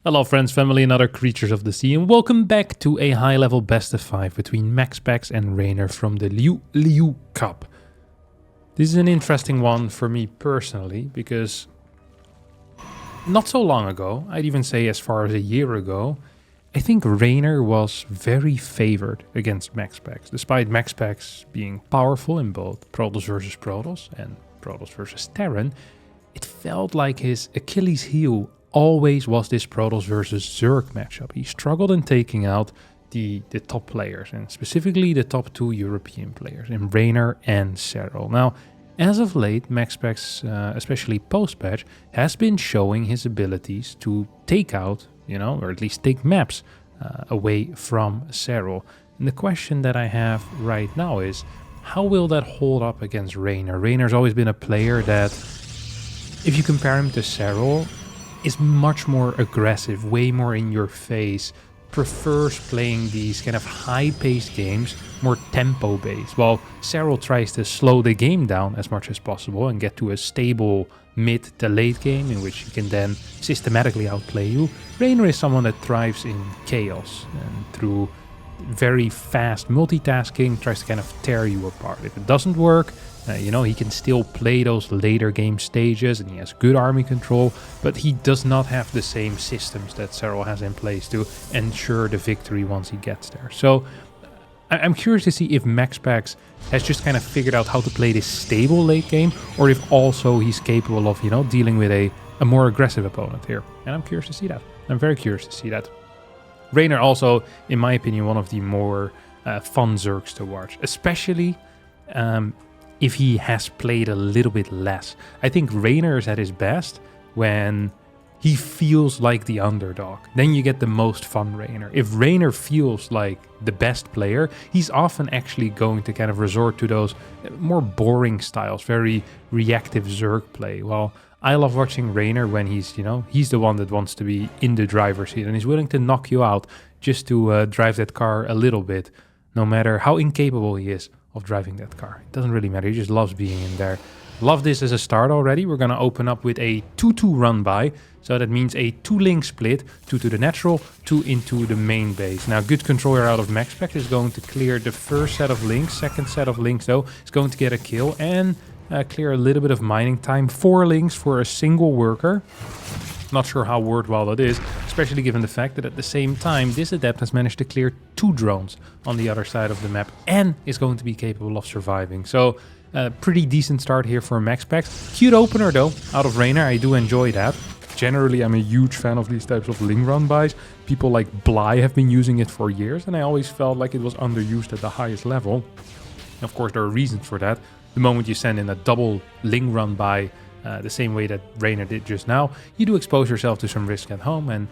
Hello friends, family and other creatures of the sea, and welcome back to a high-level best of 5 between MaxPax and Reynor from the Liu Cup. This is an interesting one for me personally, because not so long ago, I'd even say as far as a year ago, I think Reynor was very favored against MaxPax, despite MaxPax being powerful in both Protoss versus Protoss and Protoss versus Terran. It felt like his Achilles heel always was this Protoss versus Zerg matchup. He struggled in taking out the top players, and specifically the top two European players, in Reynor and Serral. Now, as of late, MaxPax, especially post-patch, has been showing his abilities to take out, or at least take maps away from Serral. And the question that I have right now is, how will that hold up against Reynor? Reynor's always been a player that, if you compare him to Serral, is much more aggressive, way more in your face, prefers playing these kind of high-paced games, more tempo-based, while Serral tries to slow the game down as much as possible and get to a stable mid to late game in which he can then systematically outplay you. Reynor is someone that thrives in chaos and through very fast multitasking tries to kind of tear you apart. If it doesn't work, he can still play those later game stages and he has good army control, but he does not have the same systems that Serral has in place to ensure the victory once he gets there. So I'm curious to see if MaxPax has just kind of figured out how to play this stable late game, or if also he's capable of, dealing with a more aggressive opponent here. And I'm curious to see that. I'm very curious to see that. Reynor also, in my opinion, one of the more fun Zergs to watch, especially if he has played a little bit less. I think Reynor is at his best when he feels like the underdog. Then you get the most fun Reynor. If Reynor feels like the best player, he's often actually going to kind of resort to those more boring styles, very reactive Zerg play. Well, I love watching Reynor when he's, he's the one that wants to be in the driver's seat and he's willing to knock you out just to drive that car a little bit, no matter how incapable he is of driving that car. It doesn't really matter, he just loves being in there. Love this as a start already. We're going to open up with a 2-2 run by, so that means a 2-link split, 2 to the natural, 2 into the main base. Now, good controller out of MaxPax is going to clear the first set of links. Second set of links, though, is going to get a kill and clear a little bit of mining time. 4 links for a single worker. Not sure how worthwhile that is, especially given the fact that at the same time this adept has managed to clear 2 drones on the other side of the map and is going to be capable of surviving. So pretty decent start here for MaxPax. Cute opener though out of Reynor, I do enjoy that. Generally I'm a huge fan of these types of link run bys. People like Bly have been using it for years and I always felt like it was underused at the highest level. Of course there are reasons for that. The moment you send in a double link run by the same way that Reynor did just now, you do expose yourself to some risk at home, and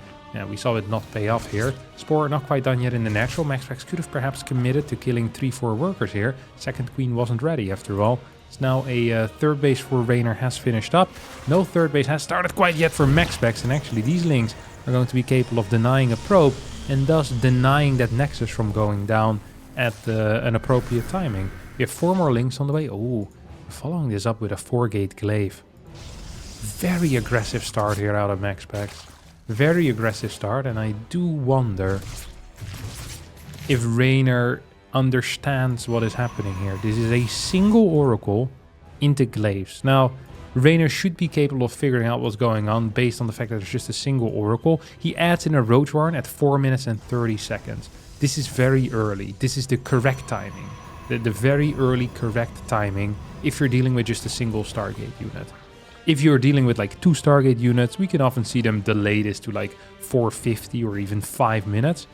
we saw it not pay off here. Spore not quite done yet in the natural. MaxPax could have perhaps committed to killing 3-4 workers here. Second queen wasn't ready after all. It's now a third base for Reynor has finished up. No third base has started quite yet for MaxPax, and actually these links are going to be capable of denying a probe and thus denying that nexus from going down at an appropriate timing. We have 4 more links on the way. Oh, following this up with a 4-gate glaive. Very aggressive start here out of MaxPax. Very aggressive start, and I do wonder if Reynor understands what is happening here. This is a single oracle into glaives. Now, Reynor should be capable of figuring out what's going on based on the fact that it's just a single oracle. He adds in a roach warren at 4 minutes and 30 seconds. This is very early. This is the correct timing. The very early correct timing if you're dealing with just a single Stargate unit. If you're dealing with like 2 Stargate units, we can often see them delay this to like 450 or even 5 minutes.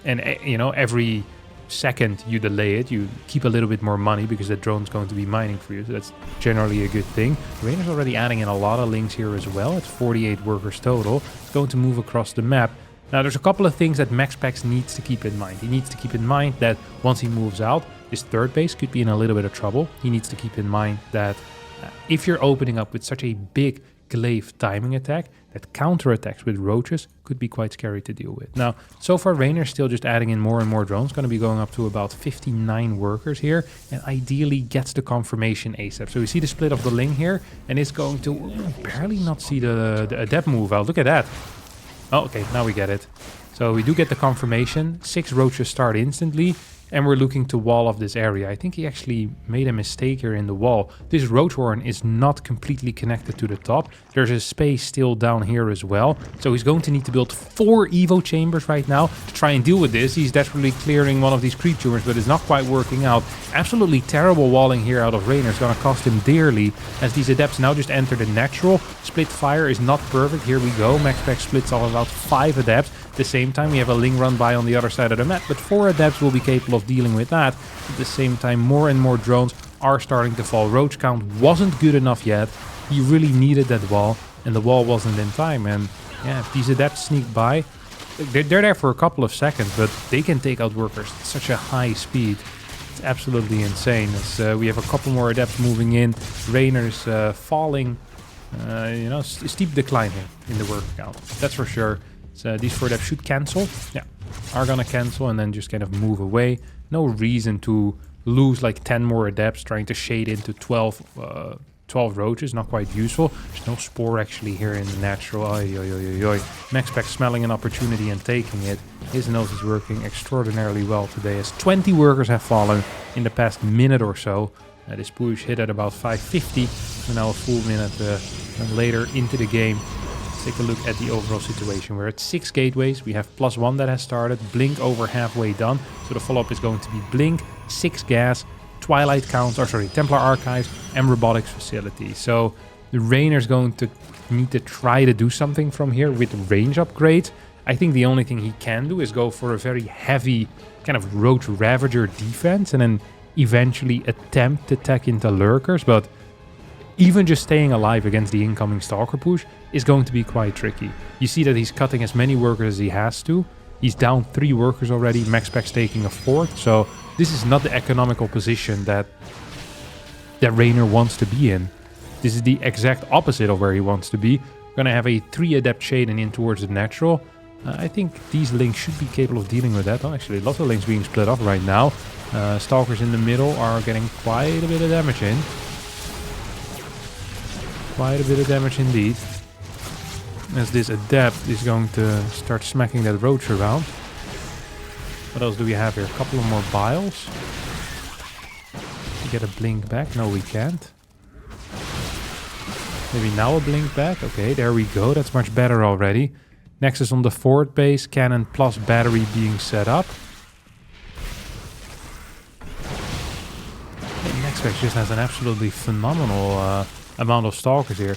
Every second you delay it, you keep a little bit more money because the drone's going to be mining for you. So that's generally a good thing. Reynor's already adding in a lot of links here as well. It's 48 workers total. It's going to move across the map. Now, there's a couple of things that MaxPax needs to keep in mind. He needs to keep in mind that once he moves out, his third base could be in a little bit of trouble. He needs to keep in mind that if you're opening up with such a big glaive timing attack, that counterattacks with roaches could be quite scary to deal with. Now, so far Reynor's still just adding in more and more drones, going to be going up to about 59 workers here, and ideally gets the confirmation ASAP. So we see the split of the Ling here, and it's going to barely not see the adept move out. Look at that. Oh, okay, now we get it. So we do get the confirmation. 6 roaches start instantly. And we're looking to wall off this area. I think he actually made a mistake here in the wall. This roach horn is not completely connected to the top. There's a space still down here as well. So he's going to need to build 4 Evo chambers right now to try and deal with this. He's desperately clearing one of these creatures, but it's not quite working out. Absolutely terrible walling here out of Reynor. It's going to cost him dearly as these adepts now just enter the natural. Split fire is not perfect. Here we go. MaxPax splits off about 5 adepts. At the same time, we have a Ling run by on the other side of the map, but 4 adepts will be capable of dealing with that. At the same time, more and more drones are starting to fall. Roach count wasn't good enough yet. He really needed that wall, and the wall wasn't in time. And yeah, if these adepts sneak by, they're there for a couple of seconds, but they can take out workers at such a high speed. It's absolutely insane. As we have a couple more adepts moving in. Reynor's falling, steep decline here in the worker count. That's for sure. So these 4 adepts should cancel. Yeah, are gonna cancel and then just kind of move away. No reason to lose like 10 more adepts trying to shade into 12 roaches. Not quite useful. There's no spore actually here in the natural. MaxPax smelling an opportunity and taking it. His nose is working extraordinarily well today as 20 workers have fallen in the past minute or so. This push hit at about 550. So now a full minute later into the game. Take a look at the overall situation. We're at 6 gateways. We have +1 that has started. Blink over halfway done. So the follow-up is going to be Blink, 6 gas, Twilight Templar Archives, and Robotics Facility. So the Reynor's going to need to try to do something from here with range upgrades. I think the only thing he can do is go for a very heavy kind of Roach Ravager defense and then eventually attempt to tech into lurkers. But even just staying alive against the incoming Stalker push is going to be quite tricky. You see that he's cutting as many workers as he has to. He's down 3 workers already, MaxPax taking a 4th. So this is not the economical position that Reynor wants to be in. This is the exact opposite of where he wants to be. We're going to have a 3 adept shading in towards the natural. I think these links should be capable of dealing with that. Oh, actually, lots of links being split off right now. Stalkers in the middle are getting quite a bit of damage in. Quite a bit of damage indeed. As this adept is going to start smacking that roach around. What else do we have here? A couple of more biles. We get a blink back. No, we can't. Maybe now a blink back. Okay, there we go. That's much better already. Nexus on the forward base. Cannon plus battery being set up. MaxPax just has an absolutely phenomenal amount of Stalkers here.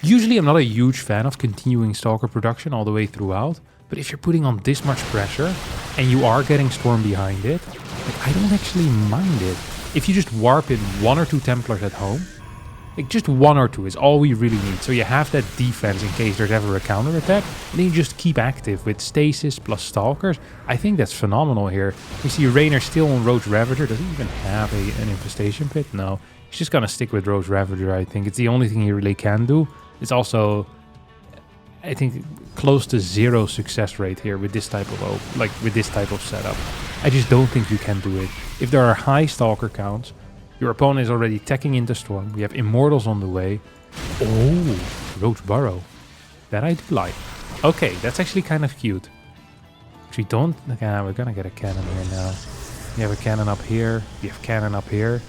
Usually I'm not a huge fan of continuing Stalker production all the way throughout, but if you're putting on this much pressure and you are getting Storm behind it, like, I don't actually mind it. If you just warp in 1 or 2 Templars at home, like just 1 or 2 is all we really need. So you have that defense in case there's ever a counter attack, and then you just keep active with Stasis plus Stalkers. I think that's phenomenal here. We see Reynor still on Roach Ravager. Does he even have an Infestation Pit? No. He's just gonna stick with Roach Ravager, I think. It's the only thing he really can do. It's also, I think, close to 0 success rate here with this type of setup. I just don't think you can do it. If there are high Stalker counts, your opponent is already teching into Storm. We have Immortals on the way. Oh, Roach Burrow. That I do like. Okay, that's actually kind of cute. Actually, don't... Yeah, we're gonna get a cannon here now. We have a cannon up here. We have cannon up here.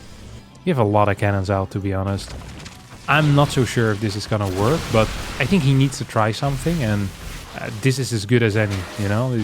We have a lot of cannons out, to be honest. I'm not so sure if this is gonna work, but I think he needs to try something, and this is as good as any, you know?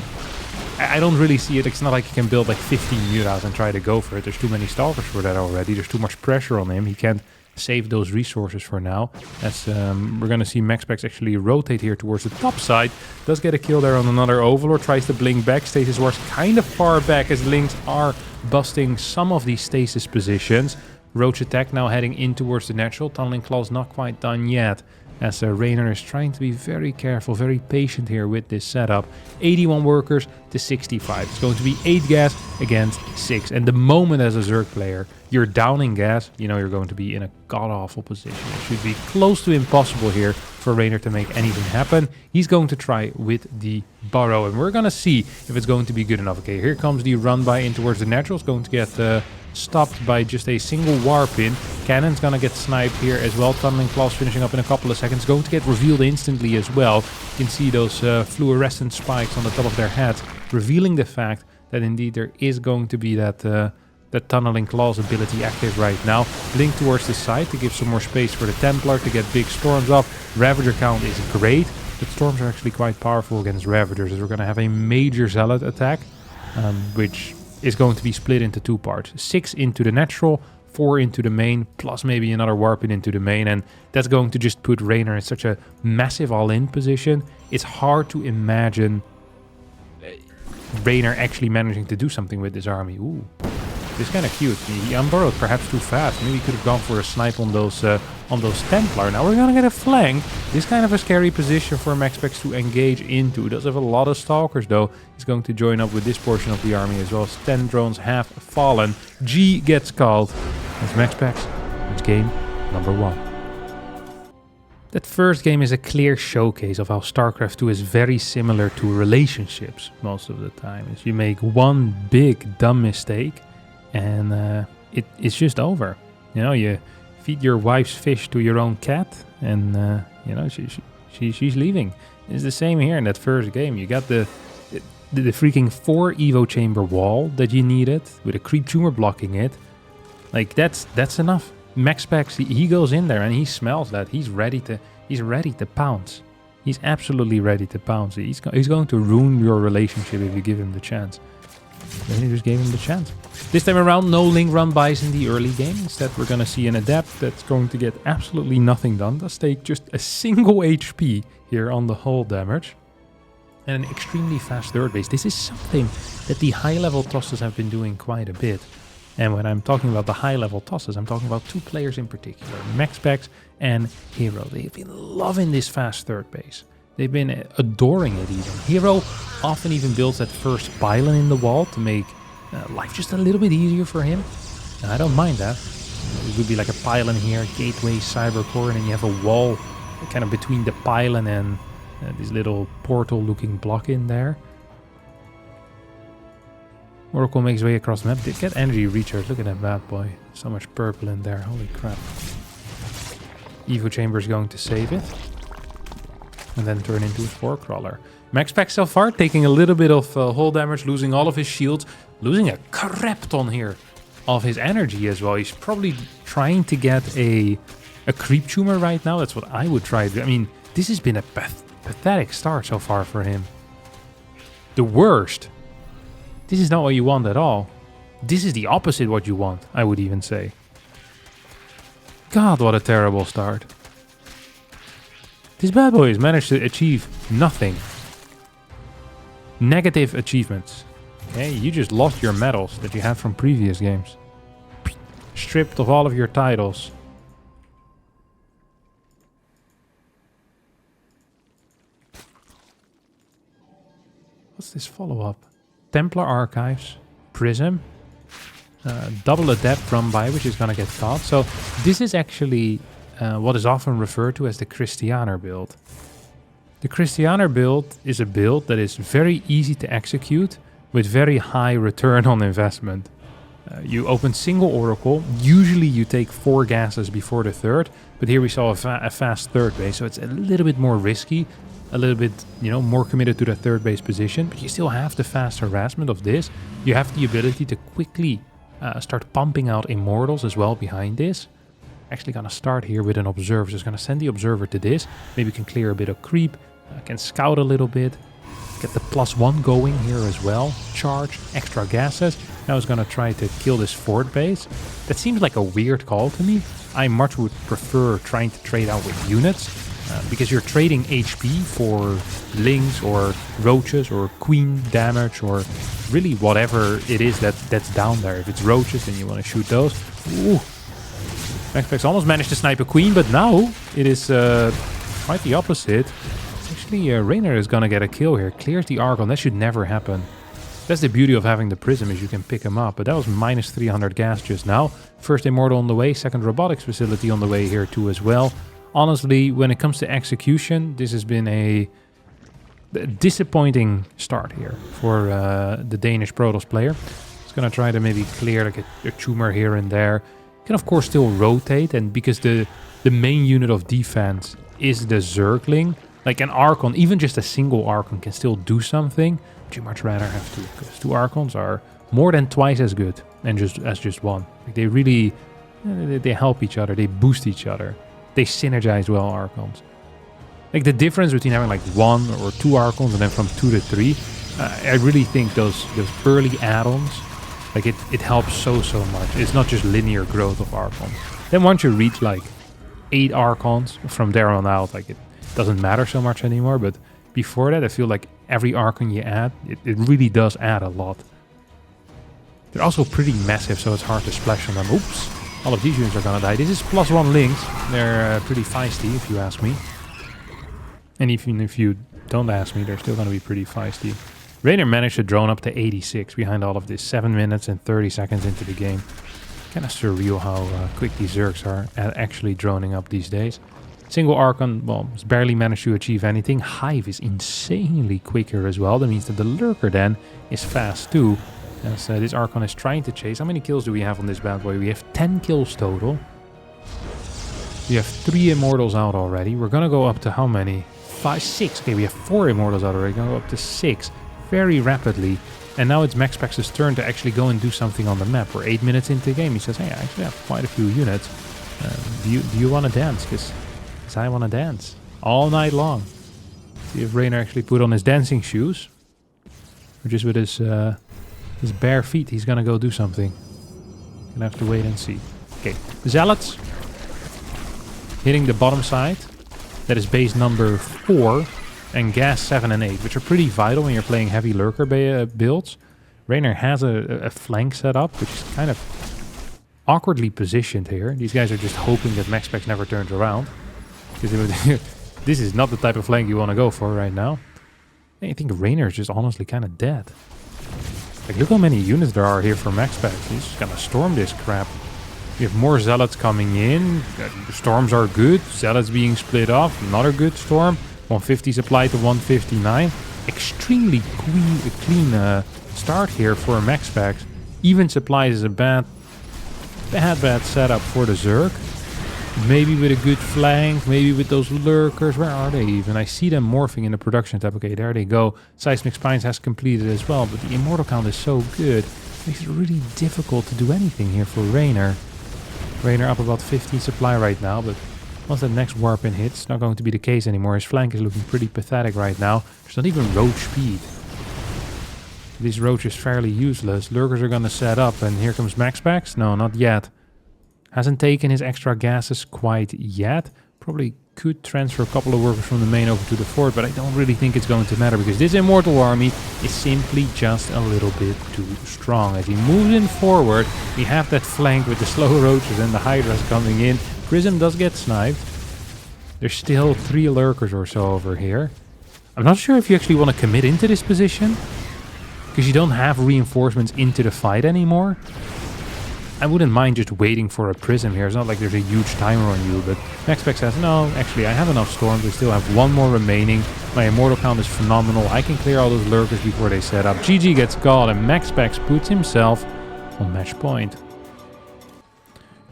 I don't really see it. It's not like he can build like 15 Mutas and try to go for it. There's too many Stalkers for that already. There's too much pressure on him. He can't save those resources for now. As we're gonna see MaxPax actually rotate here towards the top side. Does get a kill there on another Overlord. Tries to blink back. Stasis Wars kind of far back as links are busting some of these stasis positions. Roach attack now heading in towards the natural. Tunneling Claw's not quite done yet. As Reynor is trying to be very careful, very patient here with this setup. 81 workers to 65. It's going to be 8 gas against 6. And the moment as a Zerg player you're downing gas, you know you're going to be in a god-awful position. It should be close to impossible here for Reynor to make anything happen. He's going to try with the burrow, and we're going to see if it's going to be good enough. Okay, here comes the run by in towards the natural. It's going to get stopped by just a single warp in. Cannon's going to get sniped here as well. Tunneling Claws finishing up in a couple of seconds. Going to get revealed instantly as well. You can see those fluorescent spikes on the top of their heads, revealing the fact that indeed there is going to be that Tunneling Claws ability active right now. Link towards the side to give some more space for the Templar to get big storms up. Ravager count is great, but storms are actually quite powerful against Ravagers, as we're going to have a major Zealot attack, which is going to be split into 2 parts. 6 into the natural, 4 into the main, plus maybe another warping into the main, and that's going to just put Reynor in such a massive all-in position. It's hard to imagine Reynor actually managing to do something with this army. Ooh. This is kind of cute. He unburrowed perhaps too fast. Maybe he could have gone for a snipe on those Templar. Now we're gonna get a flank. This is kind of a scary position for MaxPax to engage into. He does have a lot of Stalkers though. He's going to join up with this portion of the army as well. 10 drones have fallen. G gets called. That's MaxPax. It's game number 1. That first game is a clear showcase of how StarCraft 2 is very similar to relationships most of the time. Is you make one big dumb mistake and it's just over. You know, you feed your wife's fish to your own cat, and you know she's leaving. It's the same here in that first game. You got the freaking 4 Evo chamber wall that you needed with a creep tumor blocking it. Like that's enough. MaxPax, he goes in there and he smells that. He's ready to pounce. He's absolutely ready to pounce. He's going to ruin your relationship if you give him the chance. Then you just gave him the chance. This time around, no link run buys in the early game. Instead, we're going to see an adept that's going to get absolutely nothing done. Does take just a single HP here on the hull damage. And an extremely fast third base. This is something that the high-level tosses have been doing quite a bit. And when I'm talking about the high-level tosses, I'm talking about 2 players in particular, MaxPax and Hero. They've been loving this fast third base. They've been adoring it even. Hero often even builds that first pylon in the wall to make life just a little bit easier for him. And I don't mind that. It would be like a pylon here, gateway, cyber core, and then you have a wall kind of between the pylon and this little portal-looking block in there. Oracle makes way across the map. Did get energy recharge. Look at that bad boy. So much purple in there. Holy crap. Evo Chamber is going to save it. And then turn into a 4-crawler. MaxPax so far taking a little bit of hull damage, losing all of his shields, losing a crap ton here of his energy as well. He's probably trying to get a creep tumor right now. That's what I would try. I mean, this has been a pathetic start so far for him. The worst. This is not what you want at all. This is the opposite what you want, I would even say. God, what a terrible start. This bad boy has managed to achieve nothing. Negative achievements. Okay, you just lost your medals that you had from previous games. Stripped of all of your titles. What's this follow-up? Templar Archives, Prism, double adept run by, which is going to get caught. So this is actually what is often referred to as the Christianer build. The Christianer build is a build that is very easy to execute with very high return on investment. You open single Oracle, usually you take 4 gases before the third, but here we saw a fast third base, so it's a little bit more risky, a little bit, you know, more committed to the third base position, but you still have the fast harassment of this. You have the ability to quickly start pumping out Immortals as well behind this. Actually gonna start here with an Observer, just gonna send the Observer to this, maybe can clear a bit of creep, can scout a little bit, get the +1 going here as well, charge, extra gases. Now he's gonna try to kill this fort base. That seems like a weird call to me. I much would prefer trying to trade out with units, because you're trading HP for lings or roaches or queen damage or really whatever it is that's down there. If it's roaches, then you want to shoot those. Ooh. MaxPax almost managed to snipe a queen, but now it is quite the opposite. It's actually Reynor is gonna get a kill here. Clears the Archon. That should never happen. That's the beauty of having the Prism, is you can pick him up. But that was minus 300 gas just now. First Immortal on the way, second Robotics Facility on the way here too as well. honestly, when it comes to execution, this has been a disappointing start here for the Danish Protoss player. It's going to try to maybe clear like a tumor here and there. Can of course still rotate, and because the main unit of defense is the Zergling, like an Archon, even just a single Archon can still do something. But you much rather have two, because two Archons are more than twice as good as just one. Like they really, they help each other, they boost each other, they synergize well, Archons. Like the difference between having like 1 or 2 Archons and then from 2 to 3, I really think those early add-ons, like it helps so much. It's not just linear growth of Archons. Then once you reach like 8 Archons, from there on out, like it doesn't matter so much anymore. But before that, I feel like every Archon you add, it really does add a lot. They're also pretty massive, so it's hard to splash on them. Oops, all of these units are gonna die. This is +1 links. They're pretty feisty, if you ask me. And even if you don't ask me, they're still gonna be pretty feisty. Reynor managed to drone up to 86 behind all of this, 7 minutes and 30 seconds into the game. Kind of surreal how quick these Zergs are at actually droning up these days. Single Archon, well, has barely managed to achieve anything. Hive is insanely quicker as well. That means that the Lurker then is fast too. As this Archon is trying to chase. How many kills do we have on this bad boy? We have 10 kills total. We have 3 Immortals out already. We're gonna go up to how many? 5, 6. Okay, we have 4 Immortals out already. Gonna go up to 6 very rapidly. And now it's MaxPax's turn to actually go and do something on the map. We're 8 minutes into the game. He says, hey, I actually have quite a few units. Do you want to dance? Because I want to dance all night long. See if Reynor actually put on his dancing shoes. Or just with his bare feet, he's going to go do something. Gonna have to wait and see. Okay, Zealots. Hitting the bottom side. That is base number 4. And gas 7 and 8, which are pretty vital when you're playing heavy lurker builds. Reynor has a flank set up, which is kind of awkwardly positioned here. These guys are just hoping that MaxPax never turns around. Because this is not the type of flank you want to go for right now. I think Reynor is just honestly kind of dead. Like, look how many units there are here for MaxPax. He's just gonna storm this crap. We have more Zealots coming in. The storms are good. Zealots being split off. Another good storm. 150 supply to 159. Extremely clean start here for MaxPax. Even supplies is a bad setup for the Zerg. Maybe with a good flank, maybe with those lurkers. Where are they even? I see them morphing in the production tab. Okay, there they go. Seismic Spines has completed as well, but the Immortal count is so good. It makes it really difficult to do anything here for Reynor. Reynor up about 50 supply right now, but once that next warp in hits, not going to be the case anymore. His flank is looking pretty pathetic right now. There's not even roach speed. This roach is fairly useless. Lurkers are going to set up, and here comes MaxPax. No, not yet. Hasn't taken his extra gases quite yet. Probably could transfer a couple of workers from the main over to the fort, but I don't really think it's going to matter because this Immortal army is simply just a little bit too strong. As he moves in forward, we have that flank with the slow roaches and the Hydras coming in. Prism does get sniped. There's still 3 lurkers or so over here. I'm not sure if you actually want to commit into this position, because you don't have reinforcements into the fight anymore. I wouldn't mind just waiting for a Prism here. It's not like there's a huge timer on you, but MaxPax says, no, actually I have enough storms. I still have 1 more remaining. My Immortal count is phenomenal. I can clear all those lurkers before they set up. GG gets called, and MaxPax puts himself on match point.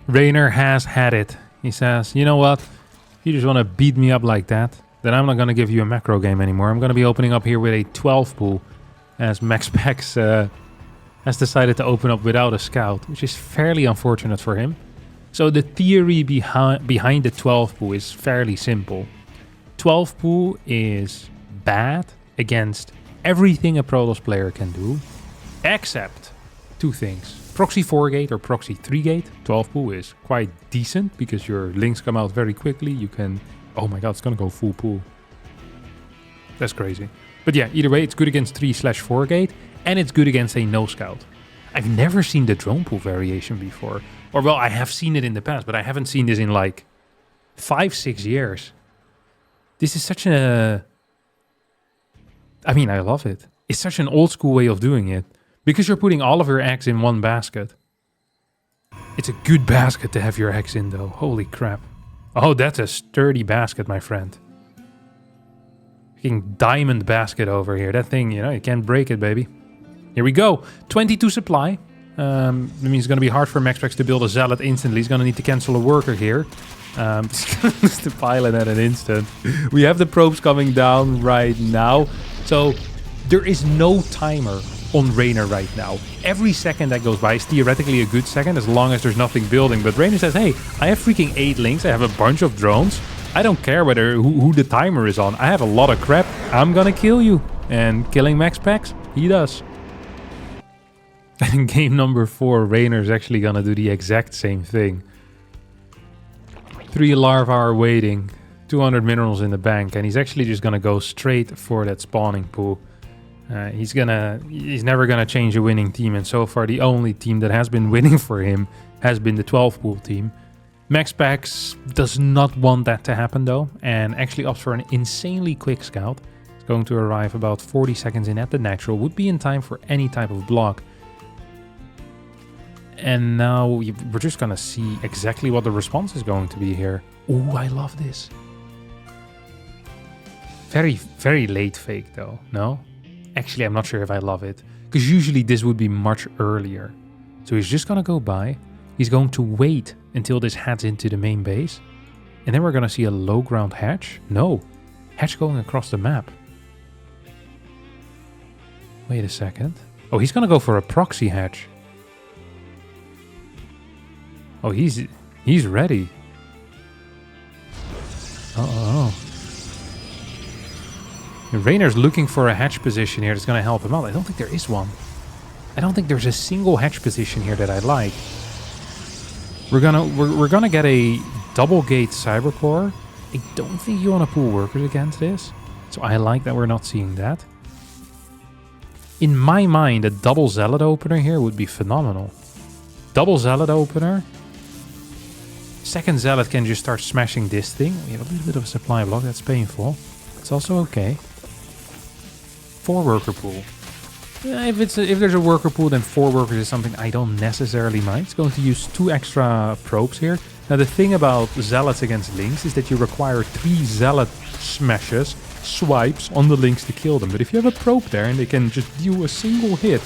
Reynor has had it. He says, you know what? If you just want to beat me up like that, then I'm not going to give you a macro game anymore. I'm going to be opening up here with a 12 pool, as MaxPax has decided to open up without a scout, which is fairly unfortunate for him. So the theory behind the 12 pool is fairly simple. 12 pool is bad against everything a Protoss player can do, except 2 things. Proxy 4-gate or proxy 3-gate. 12 pool is quite decent because your links come out very quickly. You can... Oh my god, it's gonna go full pool. That's crazy. But yeah, either way, it's good against 3/4-gate, and it's good against a no-scout. I've never seen the drone pool variation before. Or well, I have seen it in the past, but I haven't seen this in like 5-6 years. This is such a... I mean, I love it. It's such an old school way of doing it. Because you're putting all of your eggs in one basket. It's a good basket to have your eggs in though. Holy crap. Oh, that's a sturdy basket, my friend. Freaking diamond basket over here. That thing, you know, you can't break it, baby. Here we go. 22 supply. That means it's going to be hard for MaxPax to build a zealot instantly. He's going to need to cancel a worker here. He's going to lose the pilot at an instant. We have the probes coming down right now. So there is no timer on Reynor right now. Every second that goes by is theoretically a good second as long as there's nothing building. But Reynor says, hey, I have freaking 8 links. I have a bunch of drones. I don't care whether who the timer is on. I have a lot of crap. I'm going to kill you. And killing MaxPax, he does. And in game number 4, Reynor is actually going to do the exact same thing. 3 larvae are waiting, 200 minerals in the bank, and he's actually just going to go straight for that spawning pool. He's never going to change a winning team, and so far the only team that has been winning for him has been the 12 pool team. MaxPax does not want that to happen though, and actually opts for an insanely quick scout. It's going to arrive about 40 seconds in at the natural, would be in time for any type of block. And now we're just going to see exactly what the response is going to be here. Oh, I love this. Very, very late fake though, no? Actually, I'm not sure if I love it. Because usually this would be much earlier. So he's just going to go by. He's going to wait until this heads into the main base. And then we're going to see a low ground hatch. No, hatch going across the map. Wait a second. Oh, he's going to go for a proxy hatch. Oh, he's ready. Uh-oh. Reynor's looking for a hatch position here that's going to help him out. I don't think there is one. I don't think there's a single hatch position here that I like. We're gonna get a double gate cybercore. I don't think you want to pull workers against this. So I like that we're not seeing that. In my mind, a double zealot opener here would be phenomenal. Double zealot opener. Second zealot can just start smashing this thing. We have a little bit of a supply block. That's painful. It's also okay. 4 worker pool. If there's a worker pool, then 4 workers is something I don't necessarily mind. It's going to use 2 extra probes here. Now the thing about zealots against links is that you require 3 zealot smashes, swipes on the links to kill them. But if you have a probe there and they can just do a single hit,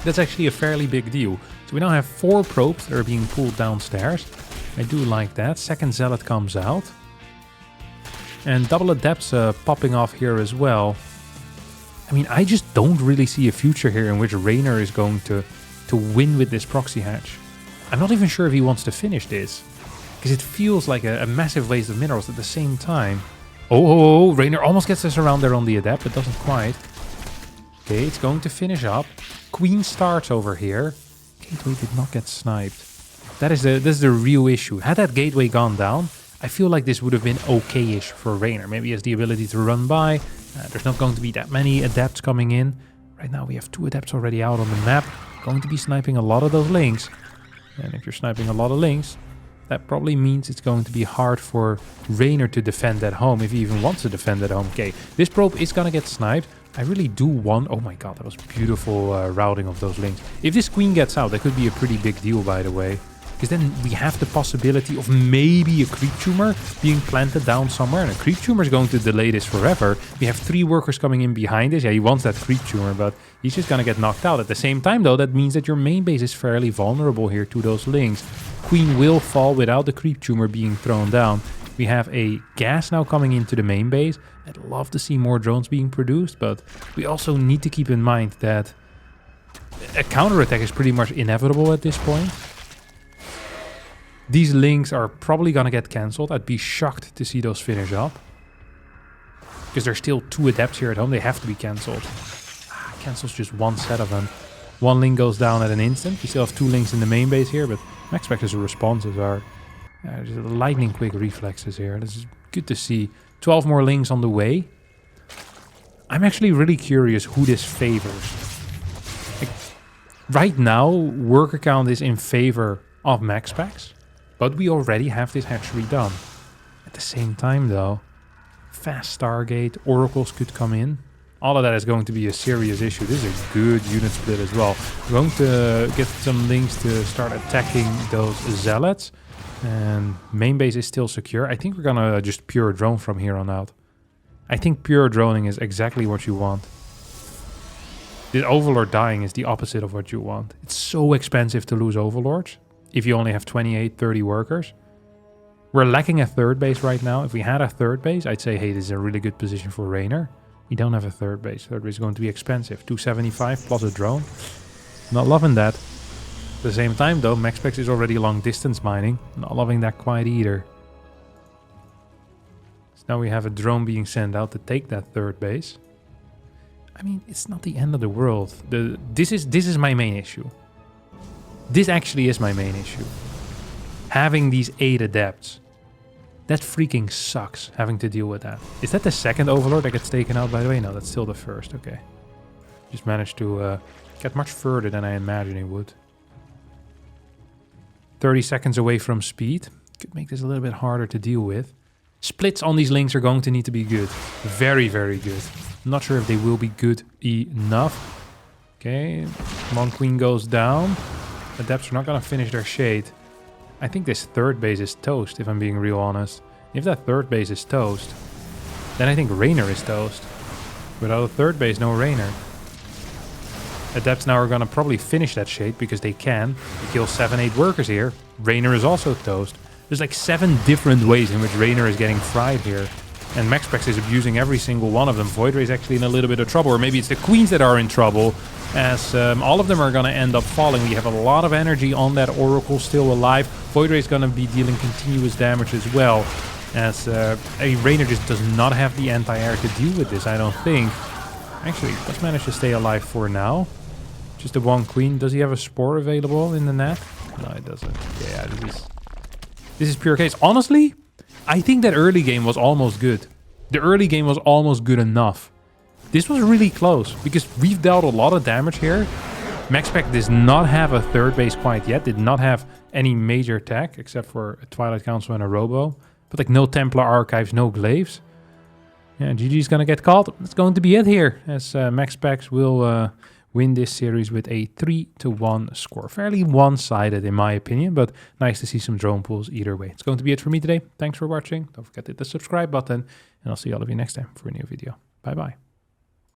that's actually a fairly big deal. So we now have 4 probes that are being pulled downstairs. I do like that. Second zealot comes out. And double adepts popping off here as well. I mean, I just don't really see a future here in which Reynor is going to win with this proxy hatch. I'm not even sure if he wants to finish this. Because it feels like a massive waste of minerals at the same time. Oh, Reynor almost gets us around there on the adept, but doesn't quite. Okay, it's going to finish up. Queen starts over here. Gateway did not get sniped. This is the real issue. Had that gateway gone down, I feel like this would have been okay-ish for Reynor. Maybe he has the ability to run by. There's not going to be that many adepts coming in. Right now we have 2 adepts already out on the map. Going to be sniping a lot of those links. And if you're sniping a lot of links, that probably means it's going to be hard for Reynor to defend at home, if he even wants to defend at home. Okay, this probe is going to get sniped. I really do want... Oh my god, that was beautiful routing of those links. If this queen gets out, that could be a pretty big deal, by the way. Because then we have the possibility of maybe a creep tumor being planted down somewhere. And a creep tumor is going to delay this forever. We have 3 workers coming in behind this. Yeah, he wants that creep tumor, but he's just going to get knocked out. At the same time, though, that means that your main base is fairly vulnerable here to those links. Queen will fall without the creep tumor being thrown down. We have a gas now coming into the main base. I'd love to see more drones being produced, but we also need to keep in mind that a counterattack is pretty much inevitable at this point. These links are probably going to get cancelled. I'd be shocked to see those finish up. Because there's still 2 adepts here at home. They have to be cancelled. Cancels just 1 set of them. 1 link goes down at an instant. We still have 2 links in the main base here, but MaxPax's responses are just lightning quick reflexes here. This is good to see. 12 more links on the way. I'm actually really curious who this favors. Like, right now, worker count is in favor of MaxPax. But we already have this hatchery done. At the same time though, fast Stargate, oracles could come in. All of that is going to be a serious issue. This is a good unit split as well. We're going to get some links to start attacking those zealots. And main base is still secure. I think we're gonna just pure drone from here on out. I think pure droning is exactly what you want. The Overlord dying is the opposite of what you want. It's so expensive to lose Overlords if you only have 28, 30 workers. We're lacking a third base right now. If we had a third base, I'd say, hey, this is a really good position for Reynor. We don't have a third base. Third base is going to be expensive. 275 plus a drone. Not loving that. At the same time, though, MaxPax is already long distance mining. Not loving that quite either. So now we have a drone being sent out to take that third base. I mean, it's not the end of the world. This is my main issue. This actually is my main issue. Having these 8 adepts. That freaking sucks, having to deal with that. Is that the second Overlord that gets taken out, by the way? No, that's still the first. Okay. Just managed to get much further than I imagined it would. 30 seconds away from speed. Could make this a little bit harder to deal with. Splits on these links are going to need to be good. Very, very good. I'm not sure if they will be good enough. Okay, Mon Queen goes down. Adepts are not going to finish their shade. I think this third base is toast, if I'm being real honest. If that third base is toast, then I think Reynor is toast. Without a third base, no Reynor. Adepts now are going to probably finish that shade because they can. They kill 7, 8 workers here. Reynor is also toast. There's like 7 different ways in which Reynor is getting fried here. And MaxPax is abusing every single one of them. Void Ray is actually in a little bit of trouble. Or maybe it's the Queens that are in trouble. As all of them are going to end up falling. We have a lot of energy on that Oracle still alive. Void Ray is going to be dealing continuous damage as well. As Reynor just does not have the anti-air to deal with this, I don't think. Actually, does manage to stay alive for now. Just the one Queen. Does he have a Spore available in the net? No, it doesn't. Yeah, this is pure case. Honestly, I think that early game was almost good. The early game was almost good enough. This was really close because we've dealt a lot of damage here. MaxPax does not have a third base quite yet. Did not have any major tech except for a Twilight Council and a Robo. But like no Templar Archives, no Glaives. Yeah, GG's gonna get called. That's going to be it here. As MaxPax will win this series with a 3-1 score. Fairly one-sided in my opinion, but nice to see some drone pools either way. It's going to be it for me today. Thanks for watching. Don't forget to hit the subscribe button, and I'll see all of you next time for a new video. Bye-bye.